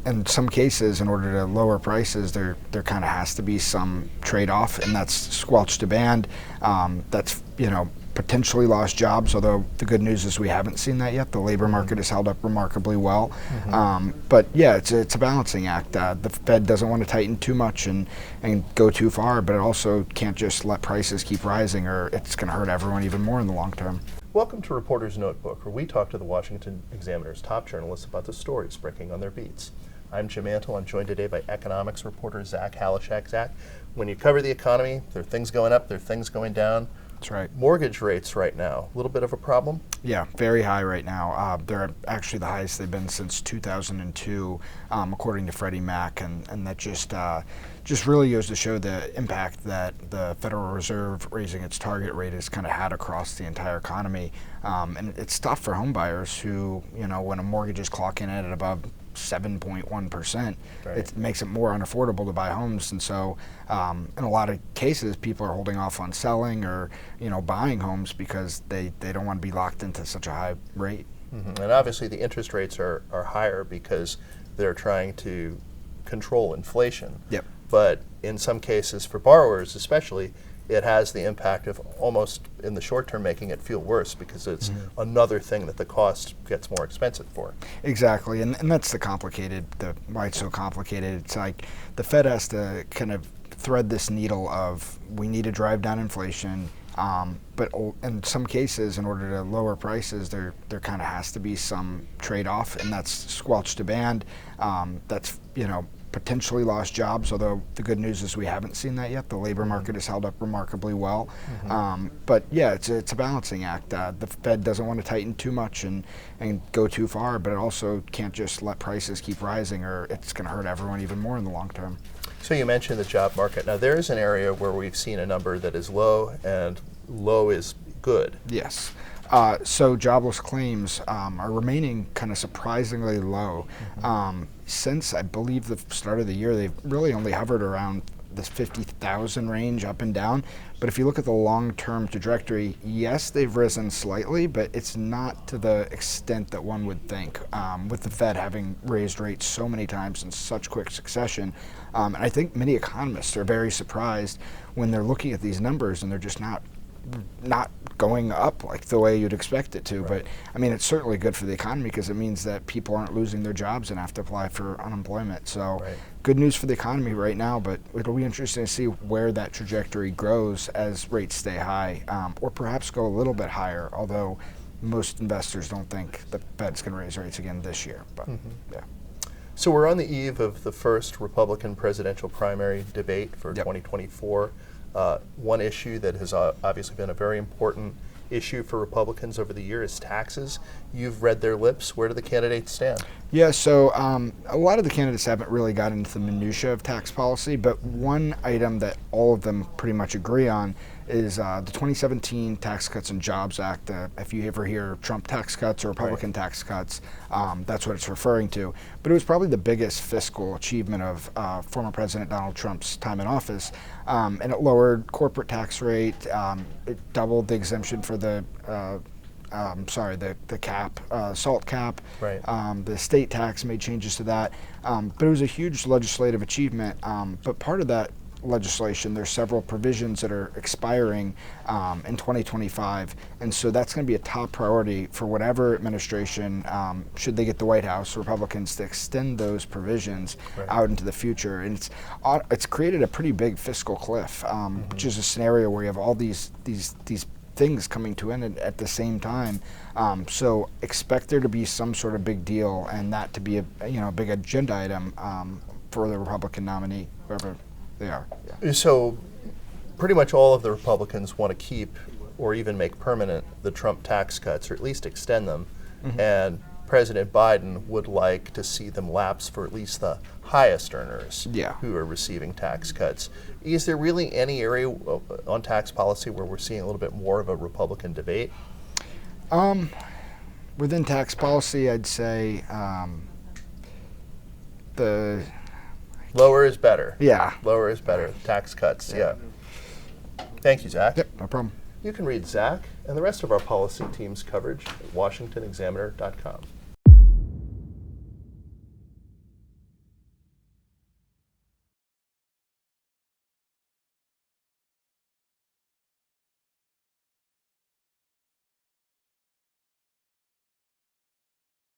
in some cases, in order to lower prices, there kind of has to be some trade-off, and that's squelch demand. That's potentially lost jobs, although the good news is we haven't seen that yet. The labor market has held up remarkably well. But yeah, it's a balancing act. The Fed doesn't want to tighten too much and go too far, but it also can't just let prices keep rising, or it's going to hurt everyone even more in the long term. Welcome to Reporter's Notebook, where we talk to the Washington Examiner's top journalists about the stories breaking on their beats. I'm Jim Antle. I'm joined today by economics reporter Zach Halaschak. Zach, when you cover the economy, there are things going up, there are things going down. That's right. Mortgage rates right now, a little bit of a problem? Yeah, very high right now. They're actually the highest they've been since 2002, according to Freddie Mac, and that just really goes to show the impact that the Federal Reserve raising its target rate has kind of had across the entire economy. And it's tough for home buyers who, when a mortgage is clocking in at above 7.1%, right, it makes it more unaffordable to buy homes. And so in a lot of cases, people are holding off on selling or buying homes because they don't want to be locked into such a high rate. And obviously the interest rates are higher because they're trying to control inflation. Yep. But in some cases, for borrowers especially, it has the impact of almost, in the short term, making it feel worse because it's another thing that the cost gets more expensive for. Exactly, and that's why it's so complicated. It's like the Fed has to kind of thread this needle of we need to drive down inflation, but in some cases, in order to lower prices, there kind of has to be some trade-off, and that's squelch demand. That's potentially lost jobs, although the good news is we haven't seen that yet. The labor market has held up remarkably well. But yeah, it's a balancing act. The Fed doesn't want to tighten too much and go too far, but it also can't just let prices keep rising, or it's going to hurt everyone even more in the long term. So you mentioned the job market. Now there is an area where we've seen a number that is low, and low is good. Yes. So jobless claims are remaining kind of surprisingly low. Since, I believe, the start of the year, they've really only hovered around this 50,000 range up and down. But if you look at the long-term trajectory, yes, they've risen slightly, but it's not to the extent that one would think, with the Fed having raised rates so many times in such quick succession. And I think many economists are very surprised when they're looking at these numbers and they're just not going up like the way you'd expect it to. Right. But I mean, it's certainly good for the economy because it means that people aren't losing their jobs and have to apply for unemployment. So right, good news for the economy right now, but it'll be interesting to see where that trajectory grows as rates stay high, or perhaps go a little bit higher, although most investors don't think the Fed's going to raise rates again this year. But yeah. So we're on the eve of the first Republican presidential primary debate for 2024. One issue that has obviously been a very important issue for Republicans over the year is taxes. You've read their lips. Where do the candidates stand? Yeah, so a lot of the candidates haven't really gotten into the minutia of tax policy, but one item that all of them pretty much agree on is the 2017 Tax Cuts and Jobs Act. If you ever hear Trump tax cuts or Republican tax cuts, that's what it's referring to. But it was probably the biggest fiscal achievement of former President Donald Trump's time in office. And it lowered corporate tax rate. It doubled the exemption for the cap, SALT cap. Right. The state tax made changes to that. But it was a huge legislative achievement. But part of that legislation, there's several provisions that are expiring in 2025, and so that's going to be a top priority for whatever administration, should they get the White House, Republicans, to extend those provisions out into the future. And it's created a pretty big fiscal cliff, which is a scenario where you have all these things coming to an end at the same time. So expect there to be some sort of big deal, and that to be a big agenda item for the Republican nominee, whoever they are. Yeah. So pretty much all of the Republicans want to keep or even make permanent the Trump tax cuts, or at least extend them. And President Biden would like to see them lapse for at least the highest earners who are receiving tax cuts. Is there really any area on tax policy where we're seeing a little bit more of a Republican debate? Within tax policy, I'd say the lower is better. Yeah. Lower is better. Tax cuts, yeah. Thank you, Zach. Yep, no problem. You can read Zach and the rest of our policy team's coverage at washingtonexaminer.com.